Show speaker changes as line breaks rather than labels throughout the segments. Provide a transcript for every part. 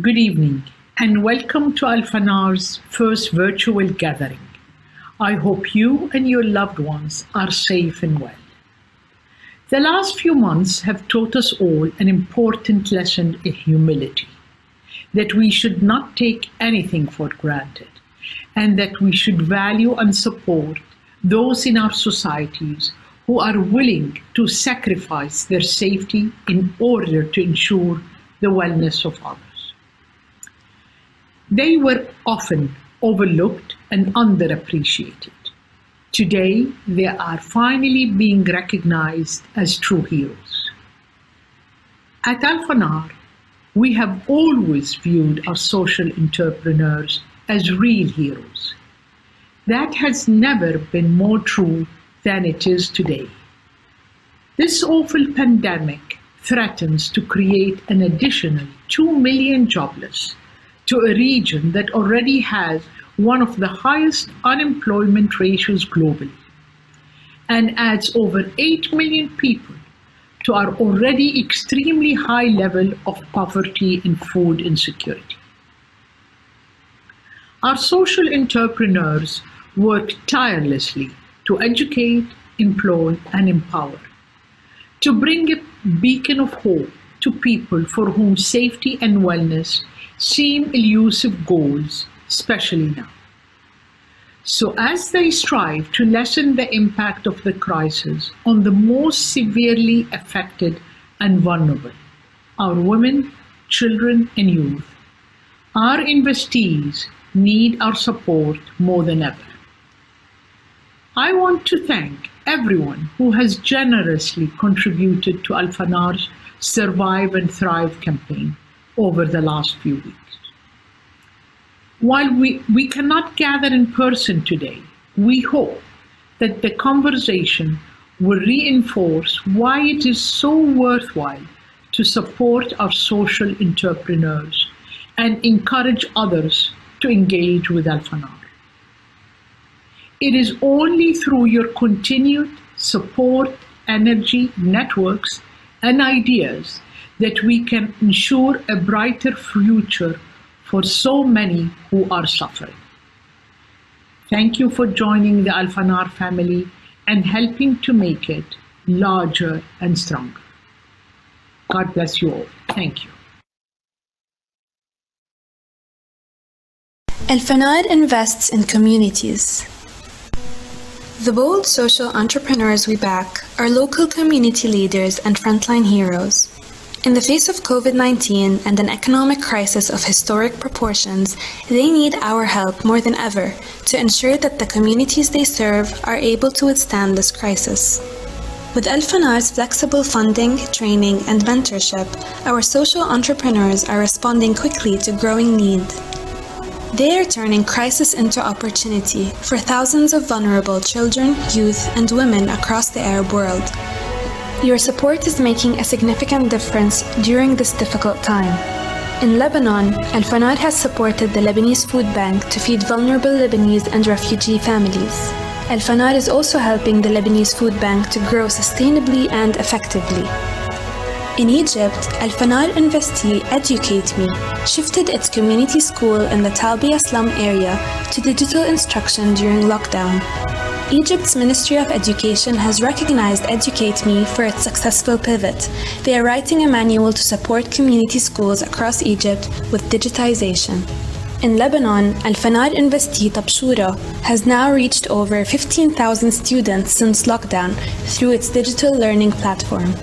Good evening and welcome to Alfanar's first virtual gathering. I hope you and your loved ones are safe and well. The last few months have taught us all an important lesson in humility, that we should not take anything for granted, and that we should value and support those in our societies who are willing to sacrifice their safety in order to ensure the wellness of others. They were often overlooked and underappreciated. Today, they are finally being recognized as true heroes. At Alfanar, we have always viewed our social entrepreneurs as real heroes. That has never been more true than it is today. This awful pandemic threatens to create an additional 2 million jobless to a region that already has one of the highest unemployment ratios globally, and adds over 8 million people to our already extremely high level of poverty and food insecurity. Our social entrepreneurs work tirelessly to educate, employ, and empower, to bring a beacon of hope to people for whom safety and wellness seem elusive goals, especially now. So as they strive to lessen the impact of the crisis on the most severely affected and vulnerable, our women, children, and youth, our investees need our support more than ever. I want to thank everyone who has generously contributed to Alfanar's Survive and Thrive campaign over the last few weeks. While we cannot gather in person today, we hope that the conversation will reinforce why it is so worthwhile to support our social entrepreneurs and encourage others to engage with Alfanar. It is only through your continued support, energy, networks, and ideas that we can ensure a brighter future for so many who are suffering. Thank you for joining the Alfanar family and helping to make it larger and stronger. God bless you all. Thank you.
Alfanar invests in communities. The bold social entrepreneurs we back are local community leaders and frontline heroes. In the face of COVID-19 and an economic crisis of historic proportions, they need our help more than ever to ensure that the communities they serve are able to withstand this crisis. With Alfanar's flexible funding, training, and mentorship, our social entrepreneurs are responding quickly to growing need. They are turning crisis into opportunity for thousands of vulnerable children, youth, and women across the Arab world. Your support is making a significant difference during this difficult time. In Lebanon, Alfanar has supported the Lebanese Food Bank to feed vulnerable Lebanese and refugee families. Alfanar is also helping the Lebanese Food Bank to grow sustainably and effectively. In Egypt, Alfanar investee Educate Me shifted its community school in the Talbiya slum area to digital instruction during lockdown. Egypt's Ministry of Education has recognized Educate Me for its successful pivot. They are writing a manual to support community schools across Egypt with digitization. In Lebanon, Alfanar investee Tabshura has now reached over 15,000 students since lockdown through its digital learning platform.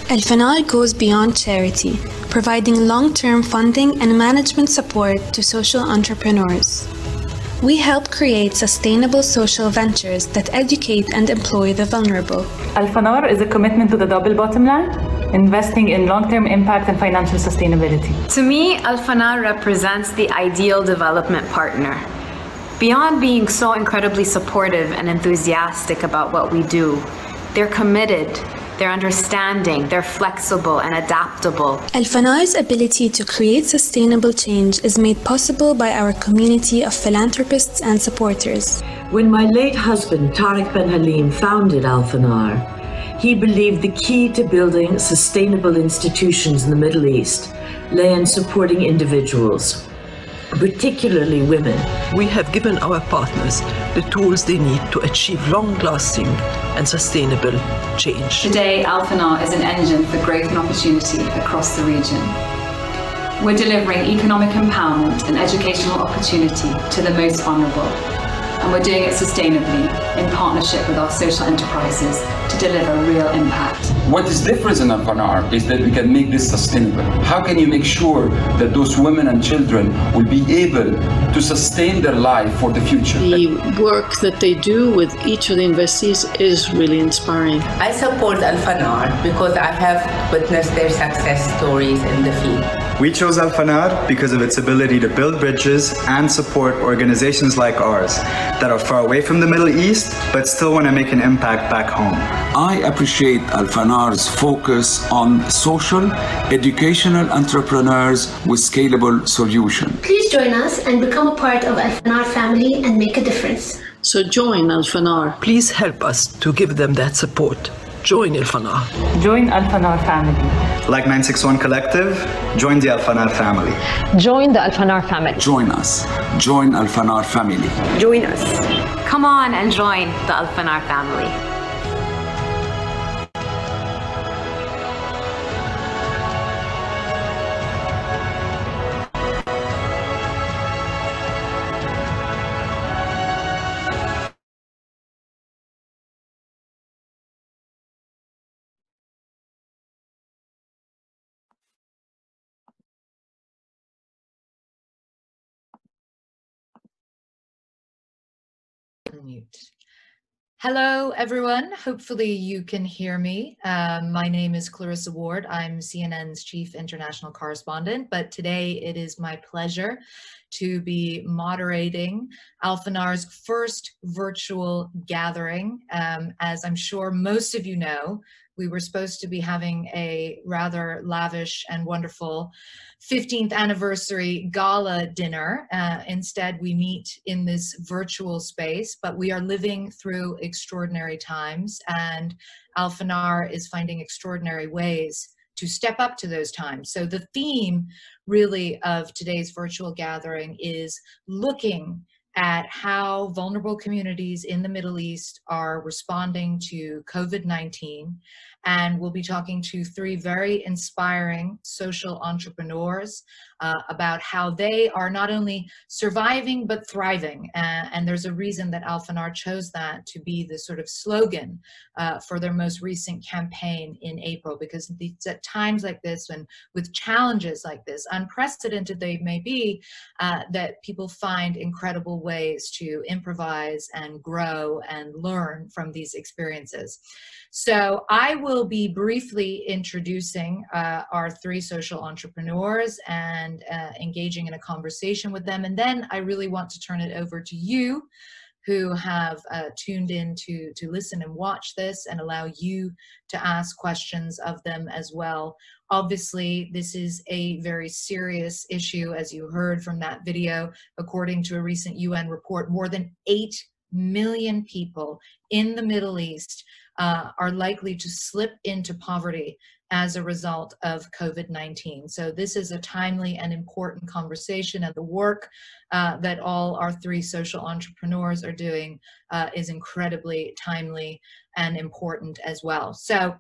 Alfanar goes beyond charity, providing long-term funding and management support to social entrepreneurs. We help create sustainable social ventures that educate and employ the vulnerable.
Alfanar is a commitment to the double bottom line, investing in long-term impact and financial sustainability.
To me, Alfanar represents the ideal development partner. Beyond being so incredibly supportive and enthusiastic about what we do, they're committed, they're understanding, they're flexible and adaptable.
Alfanar's ability to create sustainable change is made possible by our community of philanthropists and supporters.
When my late husband, Tariq Ben Halim, founded Alfanar, he believed the key to building sustainable institutions in the Middle East lay in supporting individuals, particularly women.
We have given our partners the tools they need to achieve long-lasting and sustainable change.
Today, Alfanar is an engine for growth and opportunity across the region. We're delivering economic empowerment and educational opportunity to the most vulnerable, and we're doing it sustainably in partnership with our social enterprises to deliver real impact.
What is different in Alfanar is that we can make this sustainable. How can you make sure that those women and children will be able to sustain their life for the future?
The work that they do with each of the investees is really inspiring.
I support Alfanar because I have witnessed their success stories in the field.
We chose Alfanar because of its ability to build bridges and support organizations like ours that are far away from the Middle East but still want to make an impact back home.
I appreciate Alfanar's focus on social, educational entrepreneurs with scalable solutions.
Please join us and become a part of Alfanar family and make a difference.
So join Alfanar.
Please help us to give them that support. Join Alfanar.
Join Alfanar family.
Like 961 Collective, join the Alfanar family.
Join the Alfanar family.
Join us. Join Alfanar family.
Join us.
Come on and join the Alfanar family.
Hello, everyone. Hopefully you can hear me. My name is Clarissa Ward. I'm CNN's Chief International Correspondent, but today it is my pleasure to be moderating Alfanar's first virtual gathering. As I'm sure most of you know, we were supposed to be having a rather lavish and wonderful 15th anniversary gala dinner. Instead, we meet in this virtual space, but we are living through extraordinary times, and Alfanar is finding extraordinary ways to step up to those times. So the theme really of today's virtual gathering is looking at how vulnerable communities in the Middle East are responding to COVID-19. And we'll be talking to three very inspiring social entrepreneurs about how they are not only surviving, but thriving. And there's a reason that Alfanar chose that to be the sort of slogan for their most recent campaign in April, because it's at times like this, and with challenges like this, unprecedented they may be, that people find incredible ways to improvise and grow and learn from these experiences. So I will be briefly introducing our three social entrepreneurs and engaging in a conversation with them. And then I really want to turn it over to you who have tuned in to listen and watch this, and allow you to ask questions of them as well. Obviously, this is a very serious issue, as you heard from that video. According to a recent UN report, more than 8 million people in the Middle East are likely to slip into poverty as a result of COVID-19. So this is a timely and important conversation, and the work that all our three social entrepreneurs are doing is incredibly timely and important as well. So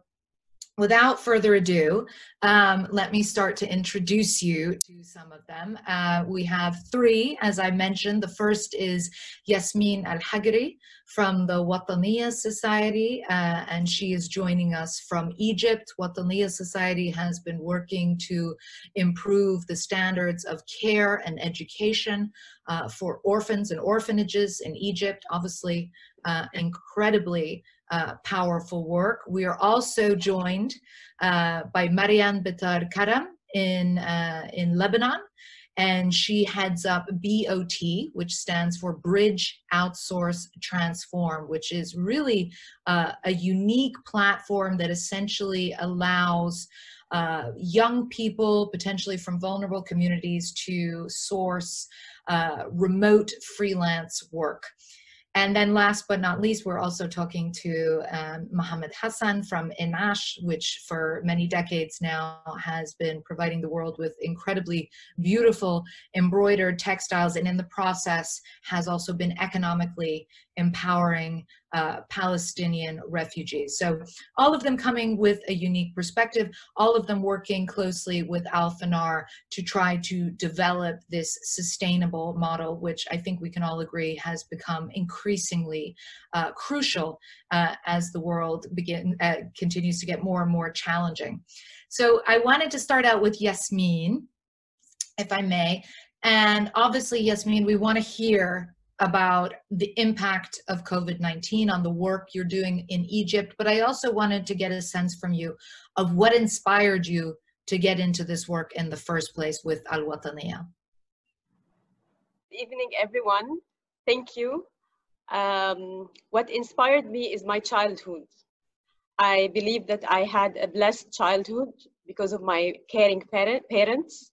without further ado, let me start to introduce you to some of them. We have three, as I mentioned. The first is Yasmin Al-Hagri from the Wataniya Society, and she is joining us from Egypt. Wataniya Society has been working to improve the standards of care and education for orphans and orphanages in Egypt. Obviously, incredibly powerful work. We are also joined by Marianne Bitar Karam in Lebanon, and she heads up B.O.T, which stands for Bridge, Outsource, Transform, which is really a unique platform that essentially allows young people, potentially from vulnerable communities, to source remote freelance work. And then last but not least, we're also talking to Mohammed Hassan from Inash, which for many decades now has been providing the world with incredibly beautiful embroidered textiles, and in the process has also been economically empowering Palestinian refugees. So all of them coming with a unique perspective, all of them working closely with Alfanar to try to develop this sustainable model, which I think we can all agree has become increasingly crucial as the world continues to get more and more challenging. So I wanted to start out with Yasmin, if I may. And obviously, Yasmin, we want to hear about the impact of COVID-19 on the work you're doing in Egypt, but I also wanted to get a sense from you of what inspired you to get into this work in the first place with Al-Wataniya.
Good evening, everyone. Thank you. What inspired me is my childhood. I believe that I had a blessed childhood because of my caring parents,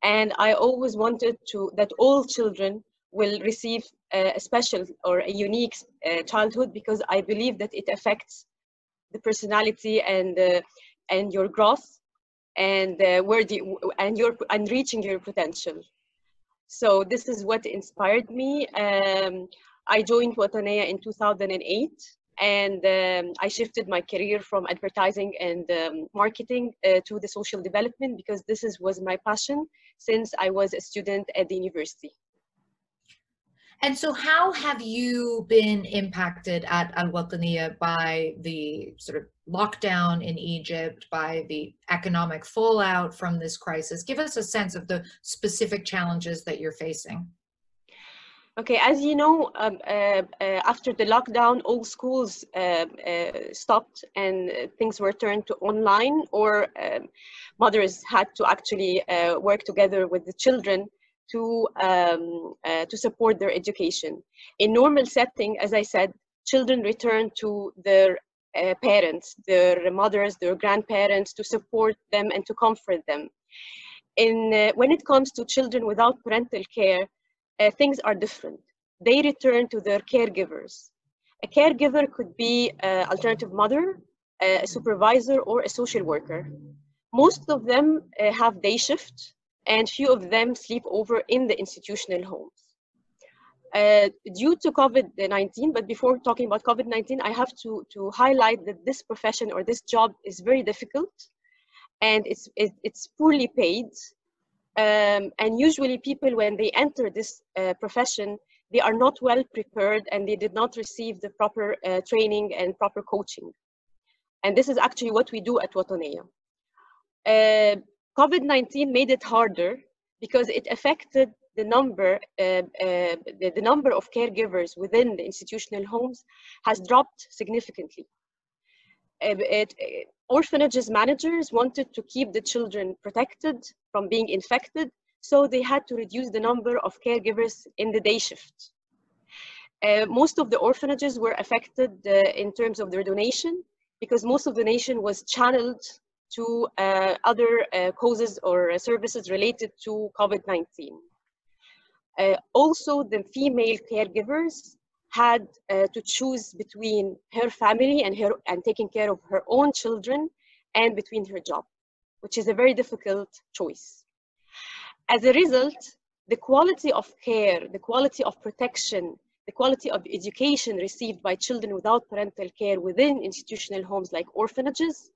and I always wanted that all children will receive a special or a unique childhood, because I believe that it affects the personality and your growth and reaching your potential. So this is what inspired me. I joined Wataniya in 2008, and I shifted my career from advertising and marketing to the social development, because this was my passion since I was a student at the university.
And so how have you been impacted at Al-Wataniya by the sort of lockdown in Egypt, by the economic fallout from this crisis? Give us a sense of the specific challenges that you're facing.
Okay, as you know, after the lockdown, all schools stopped and things were turned to online, or mothers had to actually work together with the children to support their education. In normal setting, as I said, children return to their parents, their mothers, their grandparents, to support them and to comfort them. When it comes to children without parental care, things are different. They return to their caregivers. A caregiver could be an alternative mother, a supervisor, or a social worker. Most of them have day shift, and few of them sleep over in the institutional homes. Due to COVID-19, but before talking about COVID-19, I have to highlight that this profession or this job is very difficult, and it's poorly paid. And usually people, when they enter this profession, they are not well prepared and they did not receive the proper training and proper coaching. And this is actually what we do at Wataniya. COVID-19 made it harder because it affected the number of caregivers within the institutional homes has dropped significantly. Orphanages managers wanted to keep the children protected from being infected, so they had to reduce the number of caregivers in the day shift. Most of the orphanages were affected in terms of their donation, because most of the donation was channeled to other causes or services related to COVID-19. Also, the female caregivers had to choose between her family and taking care of her own children and between her job, which is a very difficult choice. As a result, the quality of care, the quality of protection, the quality of education received by children without parental care within institutional homes like orphanages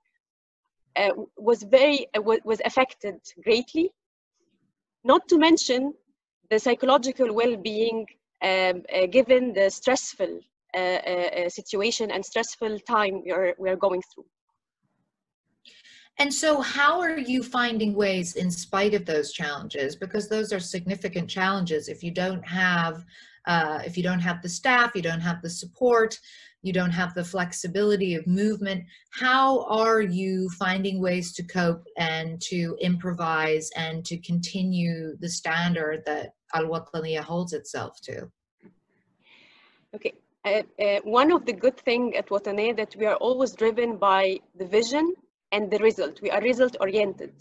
was affected greatly. Not to mention the psychological well-being given the stressful situation and stressful time we are going through.
And so how are you finding ways, in spite of those challenges, because those are significant challenges, if you don't have the staff, you don't have the support, you don't have the flexibility of movement, how are you finding ways to cope and to improvise and to continue the standard that Al-Wataniya holds itself to?
Okay, one of the good things at Wataniya that we are always driven by the vision and the result. We are result oriented.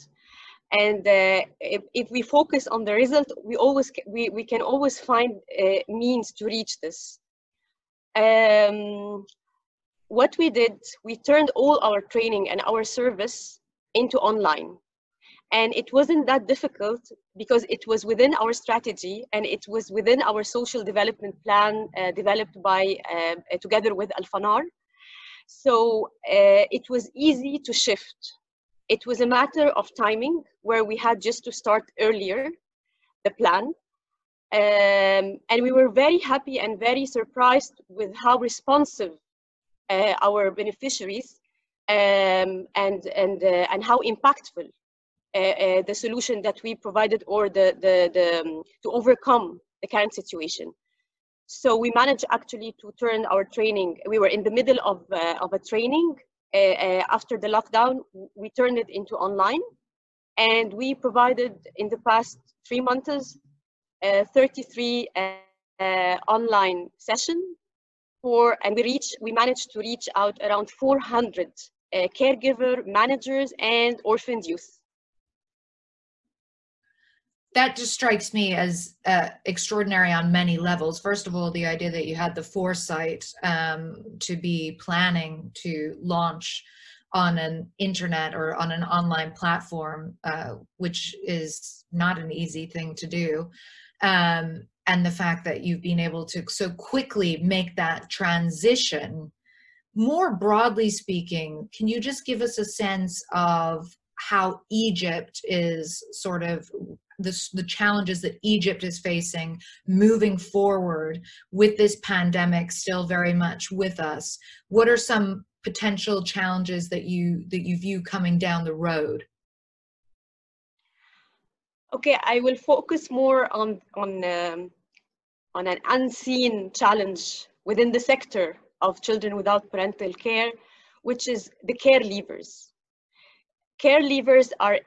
And if we focus on the result, we can always find means to reach this. what we did, we turned all our training and our service into online. And it wasn't that difficult because it was within our strategy and it was within our social development plan developed by together with Alfanar. So it was easy to shift. It was a matter of timing where we had just to start earlier the plan. And we were very happy and very surprised with how responsive our beneficiaries and how impactful the solution that we provided, or to overcome the current situation. So we managed actually to turn our training. We were in the middle of a training after the lockdown. We turned it into online, and we provided in the past 3 months 33 online sessions and we managed to reach out around 400 caregiver, managers, and orphaned youth.
That just strikes me as extraordinary on many levels. First of all, the idea that you had the foresight to be planning to launch on an internet or on an online platform, which is not an easy thing to do. And the fact that you've been able to so quickly make that transition. More broadly speaking, can you just give us a sense of how Egypt is sort of the challenges that Egypt is facing moving forward with this pandemic still very much with us? What are some potential challenges that you view coming down the road?
Okay, I will focus more on an unseen challenge within the sector of children without parental care, which is the care leavers. Care leavers are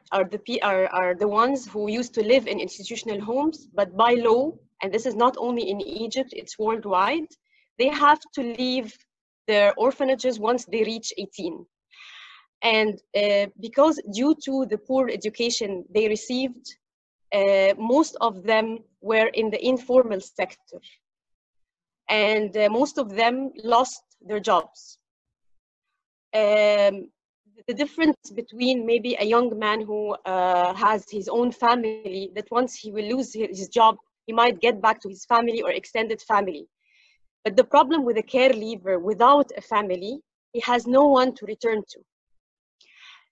the ones who used to live in institutional homes, but by law, and this is not only in Egypt, it's worldwide, they have to leave their orphanages once they reach 18. And because due to the poor education they received, most of them were in the informal sector. And most of them lost their jobs. The difference between maybe a young man who has his own family, that once he will lose his job, he might get back to his family or extended family. But the problem with a care leaver without a family, he has no one to return to.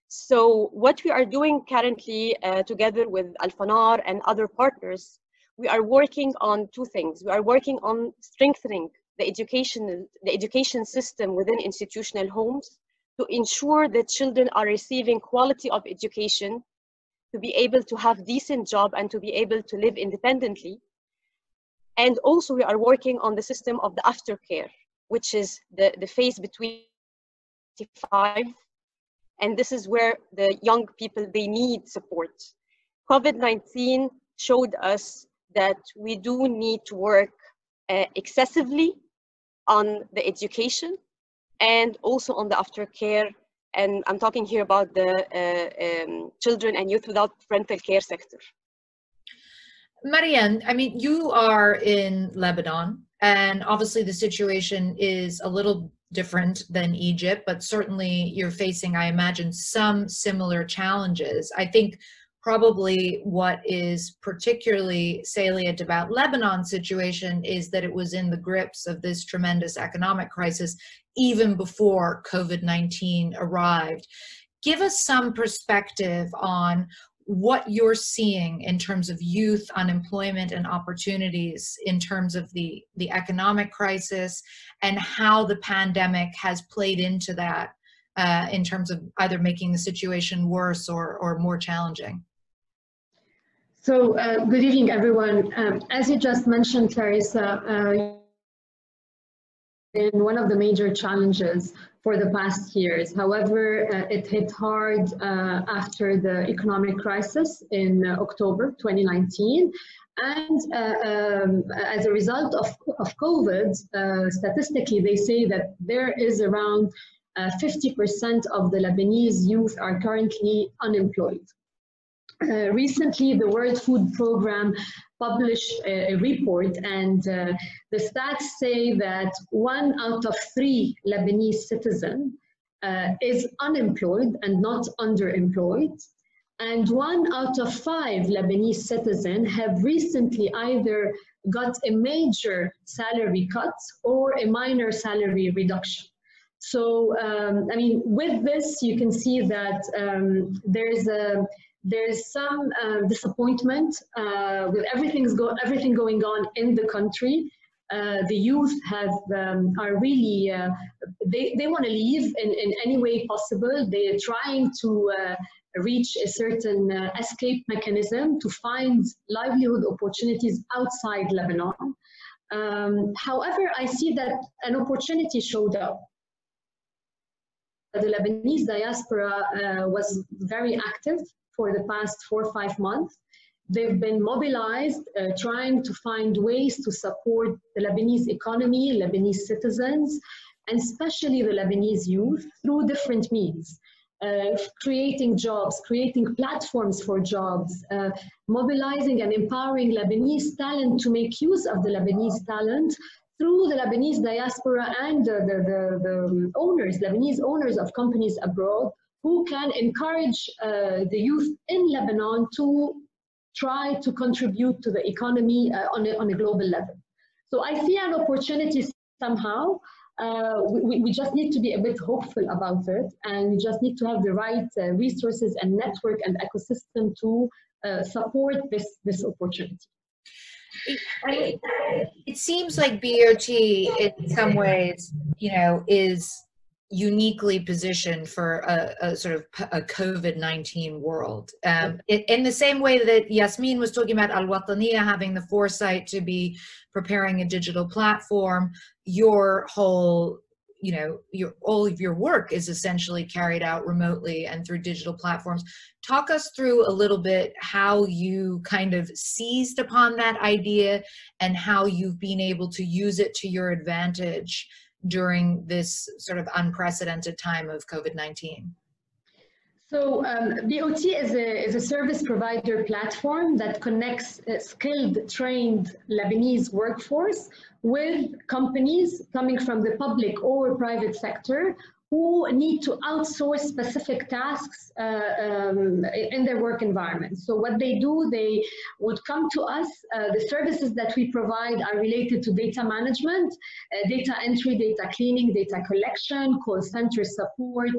So what we are doing currently together with Alfanar and other partners, we are working on two things. We are working on strengthening the education system within institutional homes to ensure that children are receiving quality of education, to be able to have decent job and to be able to live independently. And also we are working on the system of the aftercare, which is the phase between 25, and this is where the young people, they need support. COVID-19 showed us that we do need to work excessively on the education and also on the aftercare. And I'm talking here about the children and youth without parental care sector.
Marianne, I mean, you are in Lebanon, and obviously the situation is a little different than Egypt, but certainly you're facing, I imagine, some similar challenges. I think probably what is particularly salient about Lebanon's situation is that it was in the grips of this tremendous economic crisis even before COVID-19 arrived. Give us some perspective on what you're seeing in terms of youth unemployment and opportunities in terms of the economic crisis, and how the pandemic has played into that in terms of either making the situation worse or more challenging.
So good evening, everyone. As you just mentioned, Clarissa, in one of the major challenges for the past years. However, it hit hard after the economic crisis in October 2019. And as a result of COVID, statistically, they say that there is around 50% of the Lebanese youth are currently unemployed. Recently, the World Food Programme published a report, and the stats say that 1 out of 3 Lebanese citizens is unemployed and not underemployed. And 1 out of 5 Lebanese citizens have recently either got a major salary cut or a minor salary reduction. So, I mean, with this, you can see that there's some disappointment with everything going on in the country. The youth are really, they want to leave in any way possible. They're trying to reach a certain escape mechanism to find livelihood opportunities outside Lebanon. However, I see that an opportunity showed up. The Lebanese diaspora was very active for the past 4 or 5 months. They've been mobilized, trying to find ways to support the Lebanese economy, Lebanese citizens, and especially the Lebanese youth through different means. Creating jobs, creating platforms for jobs, mobilizing and empowering Lebanese talent to make use of the Lebanese talent through the Lebanese diaspora and the owners, Lebanese owners of companies abroad, who can encourage the youth in Lebanon to try to contribute to the economy on a global level. So I see an opportunity somehow. We just need to be a bit hopeful about it, and we just need to have the right resources and network and ecosystem to support this opportunity.
It seems like BOT in some ways, is uniquely positioned for a sort of a COVID-19 world. In the same way that Yasmin was talking about Al-Wataniya having the foresight to be preparing a digital platform, your whole, all of your work is essentially carried out remotely and through digital platforms. Talk us through a little bit how you kind of seized upon that idea and how you've been able to use it to your advantage during this sort of unprecedented time of COVID-19?
So B.O.T is a service provider platform that connects skilled, trained Lebanese workforce with companies coming from the public or private sector who need to outsource specific tasks in their work environment. So what they do, they would come to us. The services that we provide are related to data management, data entry, data cleaning, data collection, call center support,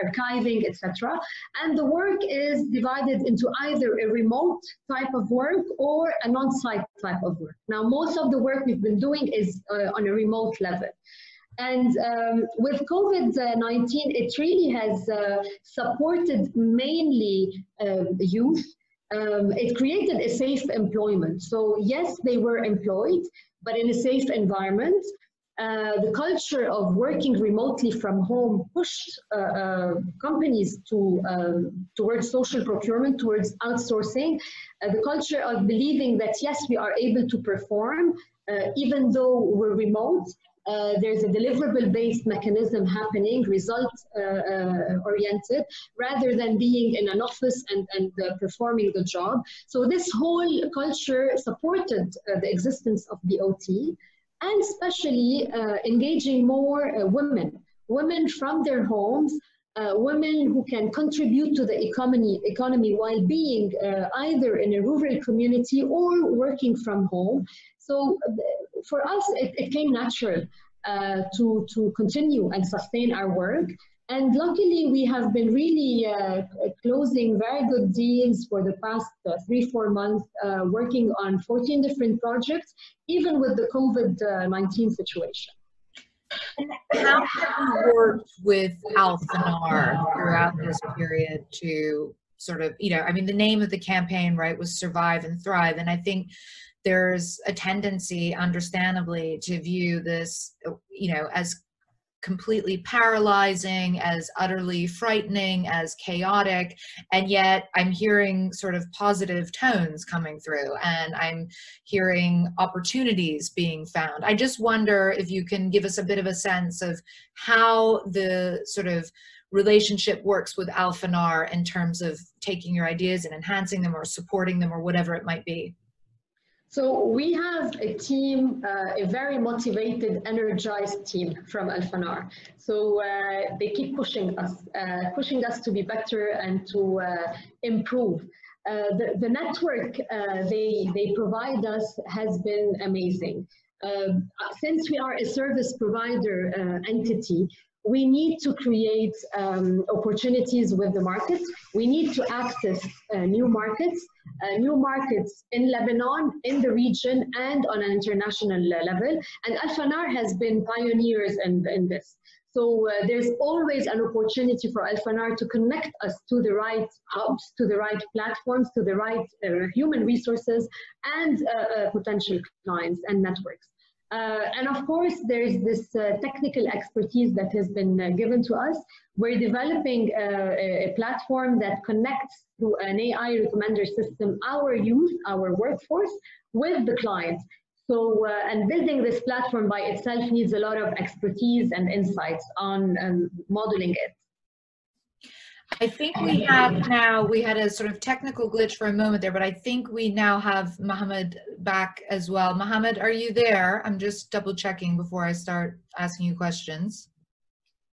archiving, etc. And the work is divided into either a remote type of work or an on-site type of work. Now, most of the work we've been doing is on a remote level. And with COVID-19, it really has supported mainly youth. It created a safe employment. So yes, they were employed, but in a safe environment. The culture of working remotely from home pushed companies towards social procurement, towards outsourcing. The culture of believing that yes, we are able to perform, even though we're remote. There's a deliverable-based mechanism happening, result-oriented, rather than being in an office and performing the job. So this whole culture supported the existence of B.O.T, and especially engaging more women from their homes, women who can contribute to the economy while being either in a rural community or working from home. So for us, it came natural to continue and sustain our work. And luckily, we have been really closing very good deals for the past 3-4 months, working on 14 different projects, even with the COVID-19 situation.
And how have you worked with Alfanar throughout this period to sort of, I mean, the name of the campaign, right, was Survive and Thrive. And I think there's a tendency, understandably, to view this, as completely paralyzing, as utterly frightening, as chaotic, and yet I'm hearing sort of positive tones coming through, and I'm hearing opportunities being found. I just wonder if you can give us a bit of a sense of how the sort of relationship works with Alfanar in terms of taking your ideas and enhancing them or supporting them or whatever it might be.
So we have a team, a very motivated, energized team from Alfanar. So they keep pushing us to be better and to improve. The network they provide us has been amazing. Since we are a service provider entity, we need to create opportunities with the market. We need to access new markets in Lebanon, in the region, and on an international level. And Alfanar has been pioneers in this. So there's always an opportunity for Alfanar to connect us to the right hubs, to the right platforms, to the right human resources, and potential clients and networks. And of course, there's this technical expertise that has been given to us. We're developing a platform that connects through an AI recommender system our youth, our workforce, with the clients. So, and building this platform by itself needs a lot of expertise and insights on modeling it.
I think we have now, we had a sort of technical glitch for a moment there, but I think we now have Mohammed back as well. Mohammed, are you there? I'm just double checking before I start asking you questions.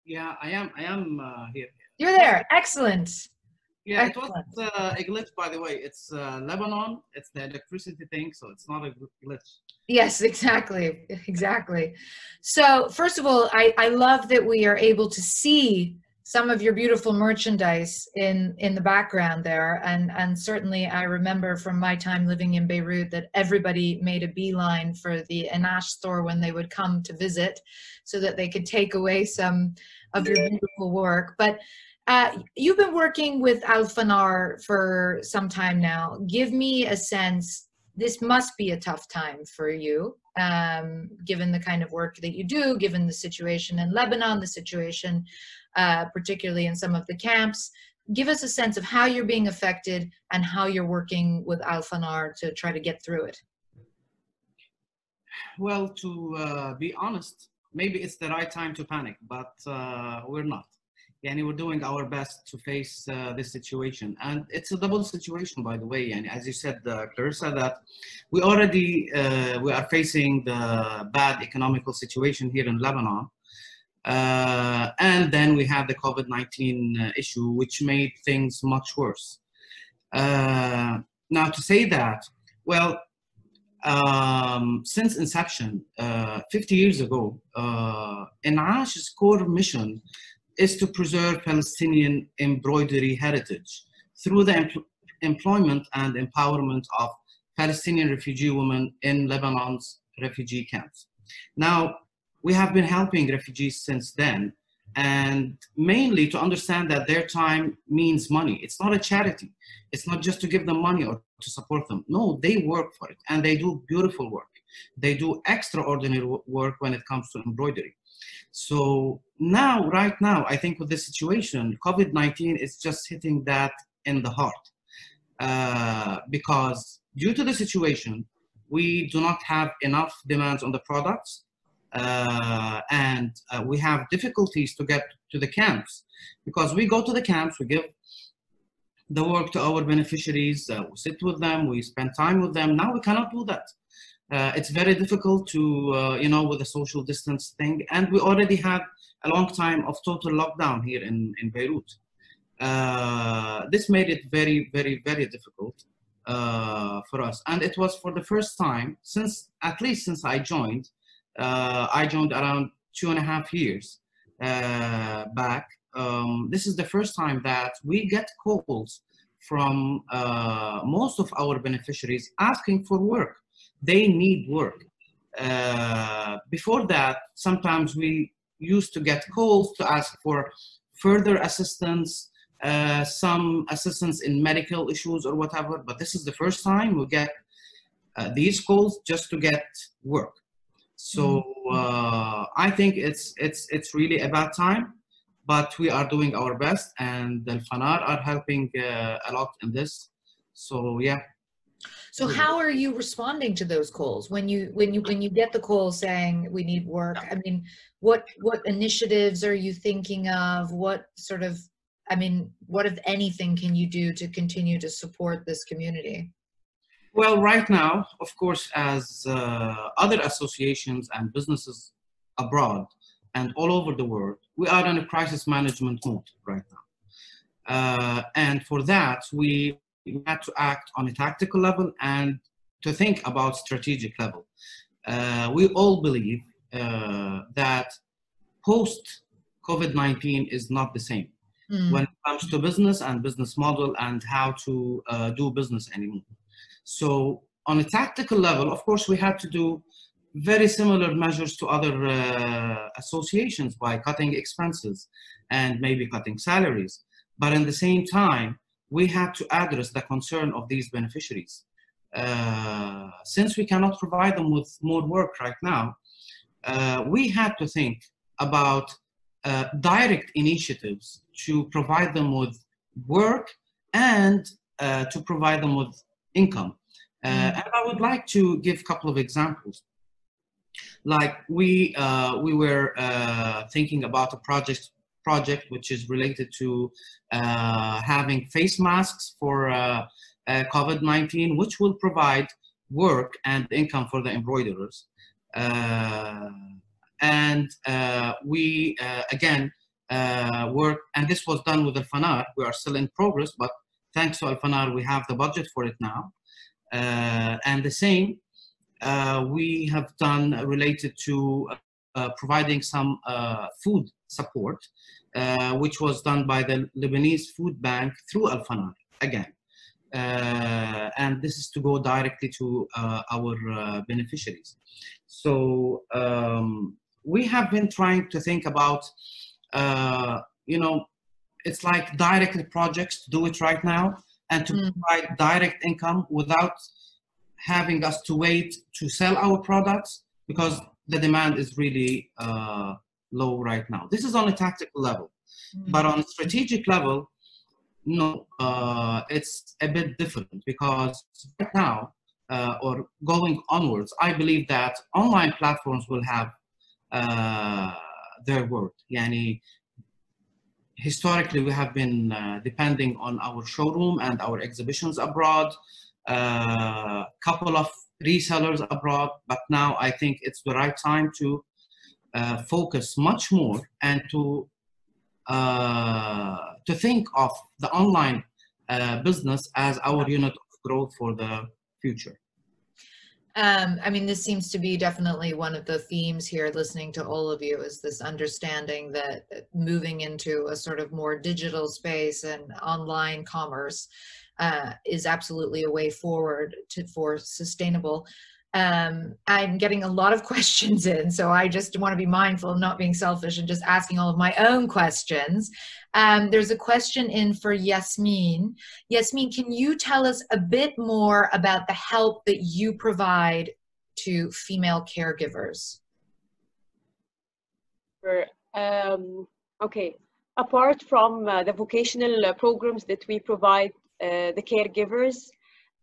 Yeah, I am here.
You're there, excellent.
Yeah,
excellent.
It was a glitch, by the way. It's Lebanon, it's the electricity thing, so it's not a glitch.
Yes, exactly, exactly. So first of all, I love that we are able to see some of your beautiful merchandise in the background there. And certainly I remember from my time living in Beirut that everybody made a beeline for the Anash store when they would come to visit so that they could take away some of your beautiful work. But you've been working with Alfanar for some time now. Give me a sense, this must be a tough time for you, given the kind of work that you do, given the situation in Lebanon, the situation particularly in some of the camps. Give us a sense of how you're being affected and how you're working with Alfanar to try to get through it.
Well, to be honest, maybe it's the right time to panic, but we're not. Yani we're doing our best to face this situation. And it's a double situation, by the way. And as you said, Clarissa, that we already, we are facing the bad economical situation here in Lebanon. And then we have the COVID-19 issue, which made things much worse. Now to say that, well, since inception, 50 years ago, Enash's core mission is to preserve Palestinian embroidery heritage through the employment and empowerment of Palestinian refugee women in Lebanon's refugee camps. Now, we have been helping refugees since then, and mainly to understand that their time means money. It's not a charity. It's not just to give them money or to support them. No, they work for it, and they do beautiful work. They do extraordinary work when it comes to embroidery. So now, right now, I think with this situation, COVID-19 is just hitting that in the heart. Because due to the situation, we do not have enough demands on the products. And we have difficulties to get to the camps, because we go to the camps, we give the work to our beneficiaries, we sit with them, we spend time with them. Now we cannot do that. It's very difficult to, you know, with the social distance thing. And we already had a long time of total lockdown here in Beirut. This made it very, very, very difficult for us. And it was for the first time since, at least since I joined around 2.5 years back. This is the first time that we get calls from most of our beneficiaries asking for work. They need work. Before that, sometimes we used to get calls to ask for further assistance, some assistance in medical issues or whatever, but this is the first time we get these calls just to get work. So I think it's really a bad time, but we are doing our best, and the Alfanar are helping a lot in this. So yeah.
So how are you responding to those calls when you get the call saying we need work? I mean, what initiatives are you thinking of? What sort of, I mean, what if anything can you do to continue to support this community?
Well, right now, of course, as other associations and businesses abroad and all over the world, we are in a crisis management mode right now. And for that, we had to act on a tactical level and to think about strategic level. We all believe that post-COVID-19 is not the same when it comes to business and business model and how to do business anymore. So on a tactical level, of course, we had to do very similar measures to other associations by cutting expenses and maybe cutting salaries. But in the same time, we had to address the concern of these beneficiaries. Since we cannot provide them with more work right now, we had to think about direct initiatives to provide them with work and to provide them with income. And I would like to give a couple of examples. Like we were thinking about a project which is related to having face masks for COVID-19, which will provide work and income for the embroiderers. And we again work, and this was done with Alfanar. We are still in progress, but thanks to Alfanar, we have the budget for it now. And the same we have done related to providing some food support, which was done by the Lebanese Food Bank through Alfanar again. And this is to go directly to our beneficiaries. So we have been trying to think about, you know, it's like direct projects to do it right now and to provide direct income without having us to wait to sell our products because the demand is really low right now. This is on a tactical level, but on a strategic level, no, it's a bit different because right now, or going onwards, I believe that online platforms will have their worth. Yani, historically, we have been depending on our showroom and our exhibitions abroad, couple of resellers abroad, but now I think it's the right time to focus much more and to think of the online business as our unit of growth for the future.
I mean, this seems to be definitely one of the themes here, listening to all of you, is this understanding that moving into a sort of more digital space and online commerce is absolutely a way forward for sustainable. I'm getting a lot of questions in, so I just want to be mindful of not being selfish and just asking all of my own questions. There's a question in for Yasmin. Yasmin, can you tell us a bit more about the help that you provide to female caregivers?
Sure. Okay. Apart from the vocational programs that we provide the caregivers,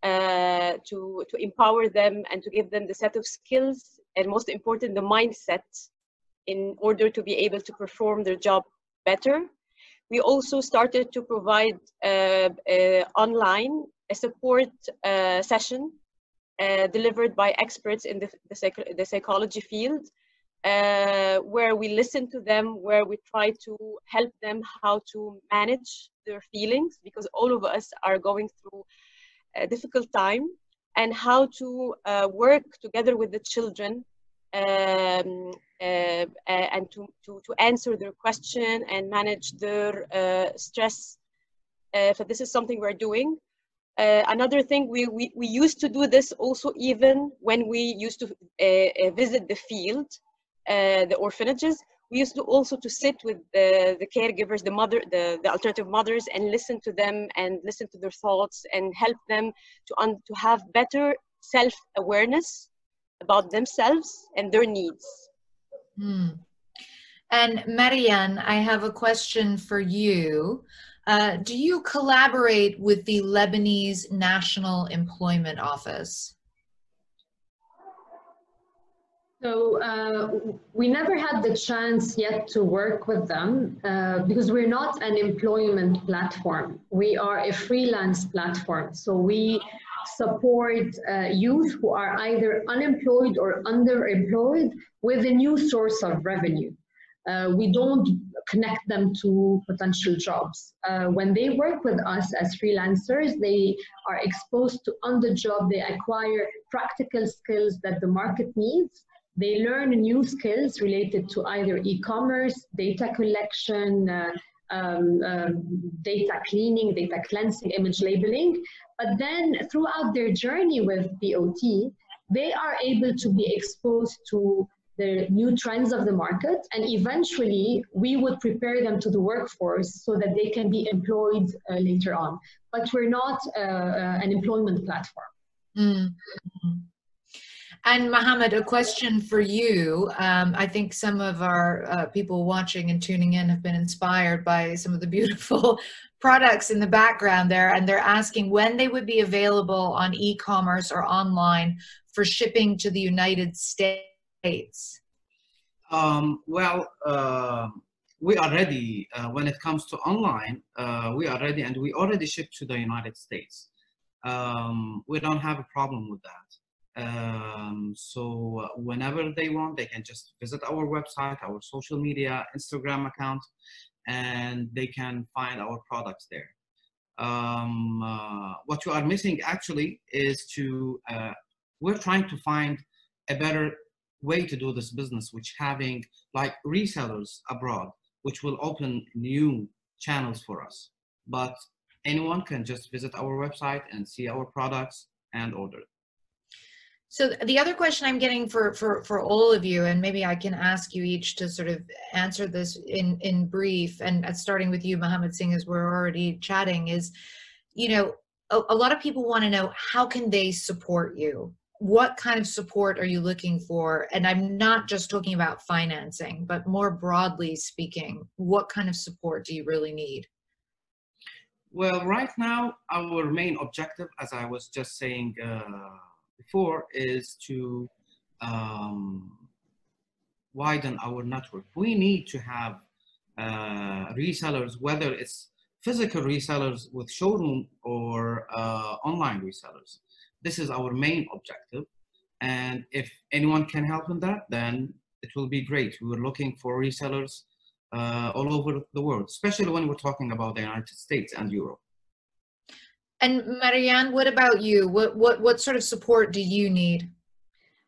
to empower them and to give them the set of skills and, most important, the mindset in order to be able to perform their job better. We also started to provide online a support session delivered by experts in the psychology field, where we listen to them, where we try to help them how to manage their feelings, because all of us are going through a difficult time, and how to work together with the children and to answer their question and manage their stress. So this is something we're doing. Another thing, we used to do this also even when we used to visit the field, the orphanages. We used to also to sit with the caregivers, the alternative mothers, and listen to them and listen to their thoughts and help them to have better self-awareness about themselves and their needs.
And Marianne, I have a question for you. Do you collaborate with the Lebanese National Employment Office?
So we never had the chance yet to work with them because we're not an employment platform. We are a freelance platform. So we support youth who are either unemployed or underemployed with a new source of revenue. We don't connect them to potential jobs. When they work with us as freelancers, they are exposed to on the job, they acquire practical skills that the market needs. They learn new skills related to either e-commerce, data collection, data cleaning, data cleansing, image labeling. But then throughout their journey with B.O.T, they are able to be exposed to the new trends of the market, and eventually we would prepare them to the workforce so that they can be employed later on. But we're not an employment platform.
Mm-hmm. And Mohammed, a question for you. I think some of our people watching and tuning in have been inspired by some of the beautiful products in the background there, and they're asking when they would be available on e-commerce or online for shipping to the United States.
We are ready when it comes to online. We are ready, and we already ship to the United States. We don't have a problem with that. So whenever they want, they can just visit our website, our social media, Instagram account, and they can find our products there. What you are missing actually is we're trying to find a better way to do this business, which having like resellers abroad, which will open new channels for us. But anyone can just visit our website and see our products and order.
So the other question I'm getting for all of you, and maybe I can ask you each to sort of answer this in brief, and starting with you, Mohammed, seeing as we're already chatting, is, you know, a lot of people want to know, how can they support you? What kind of support are you looking for? And I'm not just talking about financing, but more broadly speaking, what kind of support do you really need?
Well, right now, our main objective, as I was just saying before, is to widen our network. We need to have resellers, whether it's physical resellers with showroom or online resellers. This is our main objective, and if anyone can help in that, then it will be great. We were looking for resellers all over the world, especially when we're talking about the United States and Europe.
And Marianne, what about you? What sort of support do you need?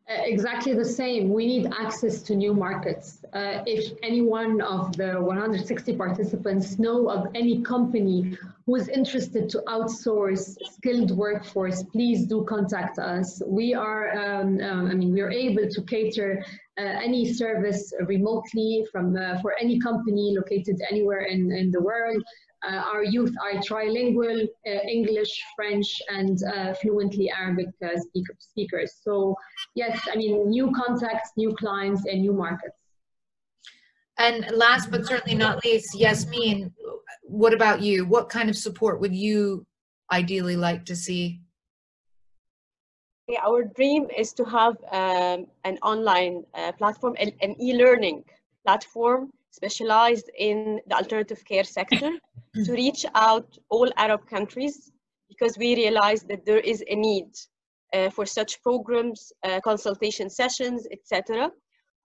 Exactly the same. We need access to new markets. If any one of the 160 participants know of any company who is interested to outsource skilled workforce, please do contact us. We are, we are able to cater any service remotely for any company located anywhere in the world. Our youth are trilingual, English, French, and fluently Arabic speakers. So yes, I mean, new contacts, new clients, and new markets.
And last but certainly not least, Yasmin, what about you? What kind of support would you ideally like to see?
Yeah, our dream is to have an online platform, an e-learning platform specialized in the alternative care sector, to reach out all Arab countries, because we realize that there is a need for such programs, consultation sessions, etc.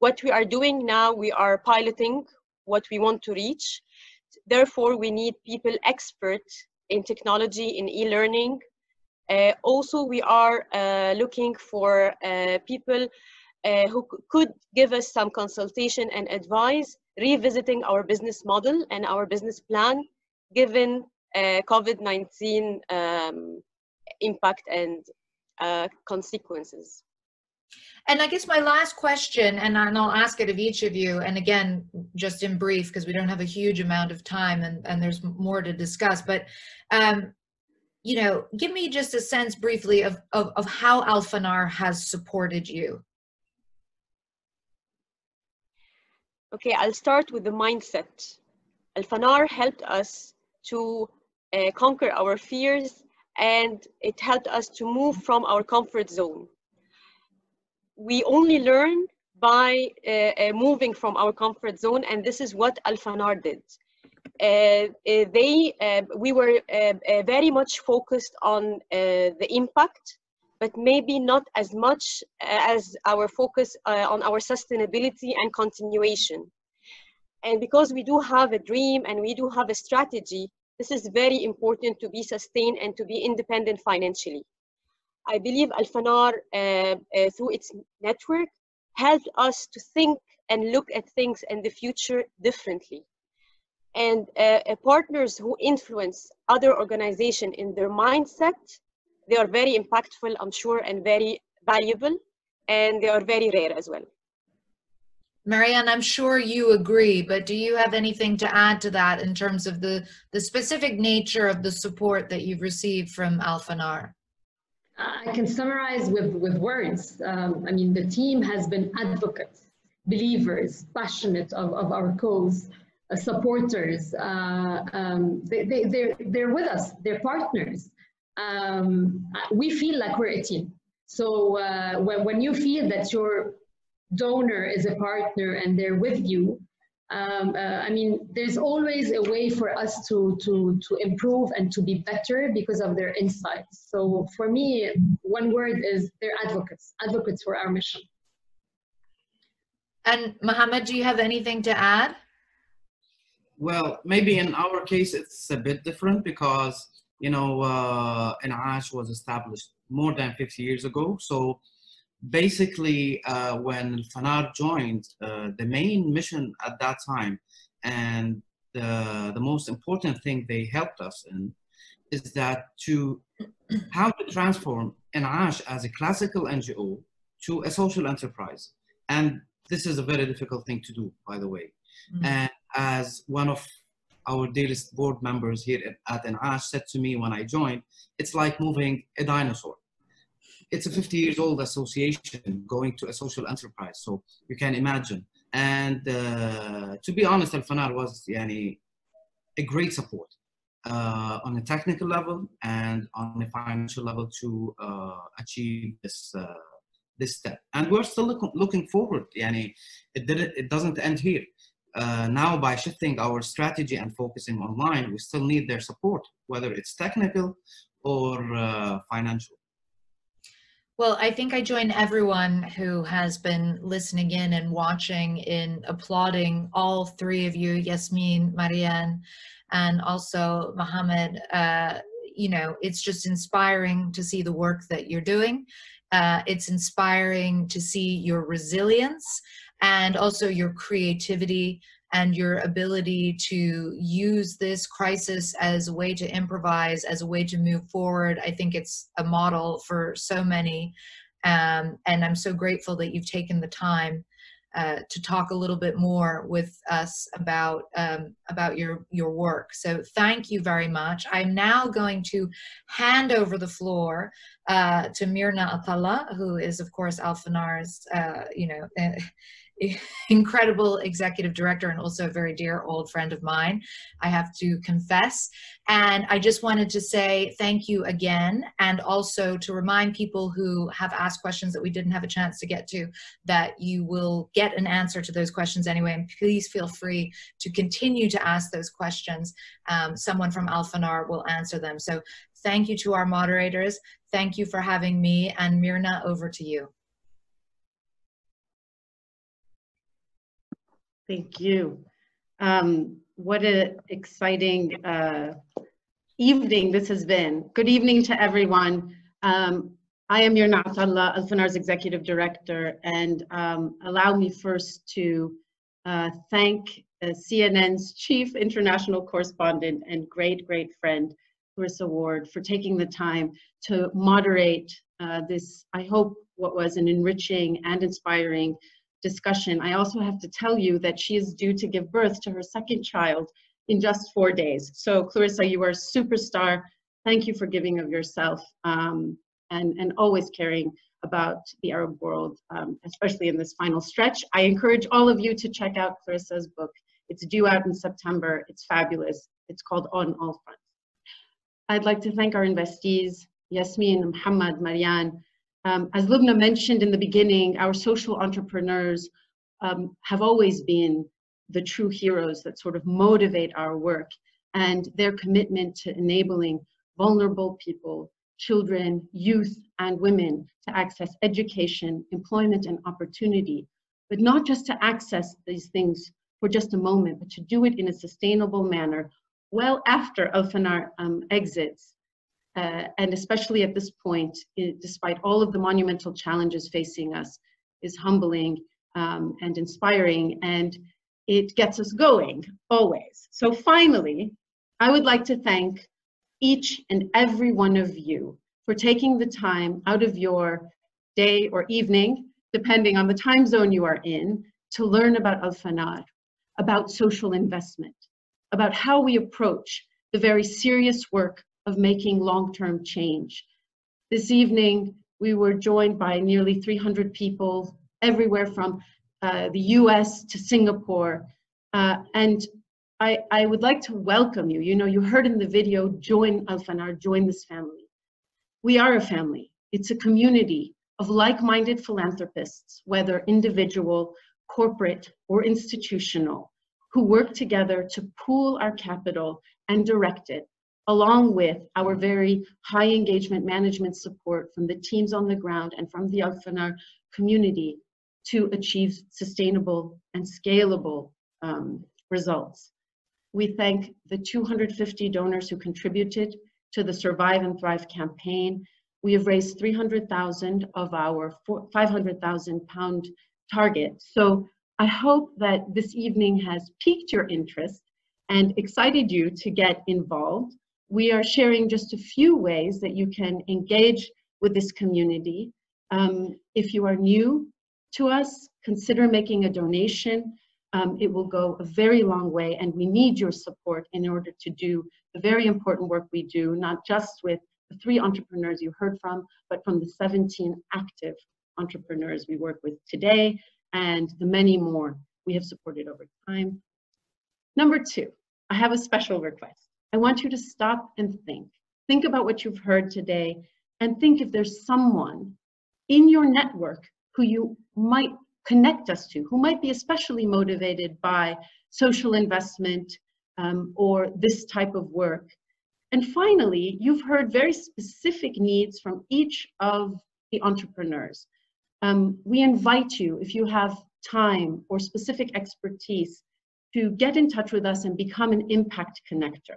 What we are doing now, we are piloting what we want to reach. Therefore, we need people expert in technology, in e-learning. Also, we are looking for people who could give us some consultation and advice, revisiting our business model and our business plan, given COVID-19 impact and consequences.
And I guess my last question, and I'll ask it of each of you, and again, just in brief, because we don't have a huge amount of time and there's more to discuss, but you know, give me just a sense briefly of how Alfanar has supported you.
Okay, I'll start with the mindset. Alfanar helped us to conquer our fears, and it helped us to move from our comfort zone. We only learn by moving from our comfort zone, and this is what Alfanar did. we were very much focused on the impact, but maybe not as much as our focus on our sustainability and continuation. And because we do have a dream and we do have a strategy, this is very important to be sustained and to be independent financially. I believe Alfanar, through its network, helped us to think and look at things in the future differently. And partners who influence other organizations in their mindset, they are very impactful, I'm sure, and very valuable, and they are very rare as well.
Marianne, I'm sure you agree, but do you have anything to add to that in terms of the specific nature of the support that you've received from Alfanar?
I can summarize with words. I mean, the team has been advocates, believers, passionate of our cause, supporters. They're with us, they're partners. We feel like we're a team. So when you feel that your donor is a partner and they're with you, I mean, there's always a way for us to improve and to be better because of their insights. So for me, one word is they're advocates for our mission.
And Mohammed, do you have anything to add?
Well, maybe in our case, it's a bit different because, you know, En'ash was established more than 50 years ago. So basically, when Alfanar joined, the main mission at that time and the most important thing they helped us in is that how to transform En'ash as a classical NGO to a social enterprise. And this is a very difficult thing to do, by the way. Mm-hmm. And as one of our dearest board members here at En'ash said to me when I joined, it's like moving a dinosaur. It's a 50-year-old association going to a social enterprise, so you can imagine. And to be honest, Alfanar was a great support on a technical level and on a financial level to achieve this step. And we're still looking forward. It doesn't end here. Now, by shifting our strategy and focusing online, we still need their support, whether it's technical or financial.
Well, I think I join everyone who has been listening in and watching in applauding all three of you, Yasmin, Marianne, and also Mohammed. You know, it's just inspiring to see the work that you're doing. It's inspiring to see your resilience and also your creativity and your ability to use this crisis as a way to improvise, as a way to move forward. I think it's a model for so many. And I'm so grateful that you've taken the time to talk a little bit more with us about your work. So thank you very much. I'm now going to hand over the floor to Mirna Atalla, who is, of course, Alfanar's, incredible executive director and also a very dear old friend of mine, I have to confess. And I just wanted to say thank you again, and also to remind people who have asked questions that we didn't have a chance to get to, that you will get an answer to those questions anyway, and please feel free to continue to ask those questions. Someone from Alfanar will answer them. So thank you to our moderators. Thank you for having me, and Mirna, over to you.
Thank you. What an exciting evening this has been. Good evening to everyone. I am Mirna Atalla, Alfanar's Executive Director, and allow me first to thank CNN's Chief International Correspondent and great friend, Clarissa Ward, for taking the time to moderate this, I hope, what was an enriching and inspiring discussion. I also have to tell you that she is due to give birth to her second child in just 4 days. So Clarissa, you are a superstar. Thank you for giving of yourself and always caring about the Arab world, especially in this final stretch. I encourage all of you to check out Clarissa's book. It's due out in September. It's fabulous. It's called On All Fronts. I'd like to thank our investees, Yasmin, Mohammed, Marianne. As Lubna mentioned in the beginning, our social entrepreneurs have always been the true heroes that sort of motivate our work, and their commitment to enabling vulnerable people, children, youth, and women to access education, employment, and opportunity, but not just to access these things for just a moment, but to do it in a sustainable manner well after Alfanar exits. And especially at this point, despite all of the monumental challenges facing us, is humbling and inspiring, and it gets us going always. So finally, I would like to thank each and every one of you for taking the time out of your day or evening, depending on the time zone you are in, to learn about Alfanar, about social investment, about how we approach the very serious work of making long-term change. This evening, we were joined by nearly 300 people everywhere from the US to Singapore. And I would like to welcome you. You know, you heard in the video, join Alfanar, join this family. We are a family. It's a community of like-minded philanthropists, whether individual, corporate, or institutional, who work together to pool our capital and direct it, along with our very high engagement management support from the teams on the ground and from the Alfanar community to achieve sustainable and scalable results. We thank the 250 donors who contributed to the Survive and Thrive campaign. We have raised 300,000 of our 500,000 pound target. So I hope that this evening has piqued your interest and excited you to get involved. We are sharing just a few ways that you can engage with this community. If you are new to us, consider making a donation. It will go a very long way, and we need your support in order to do the very important work we do, not just with the 3 entrepreneurs you heard from, but from the 17 active entrepreneurs we work with today and the many more we have supported over time. Number 2, I have a special request. I want you to stop and think. Think about what you've heard today, and think if there's someone in your network who you might connect us to, who might be especially motivated by social investment or this type of work. And finally, you've heard very specific needs from each of the entrepreneurs. We invite you, if you have time or specific expertise, to get in touch with us and become an impact connector.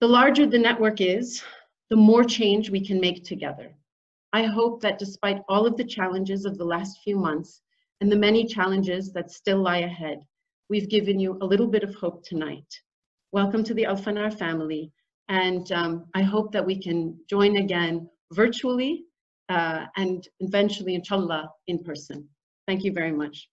The larger the network is, the more change we can make together. I hope that despite all of the challenges of the last few months and the many challenges that still lie ahead, we've given you a little bit of hope tonight. Welcome to the Alfanar family, and I hope that we can join again virtually and eventually, inshallah, in person. Thank you very much.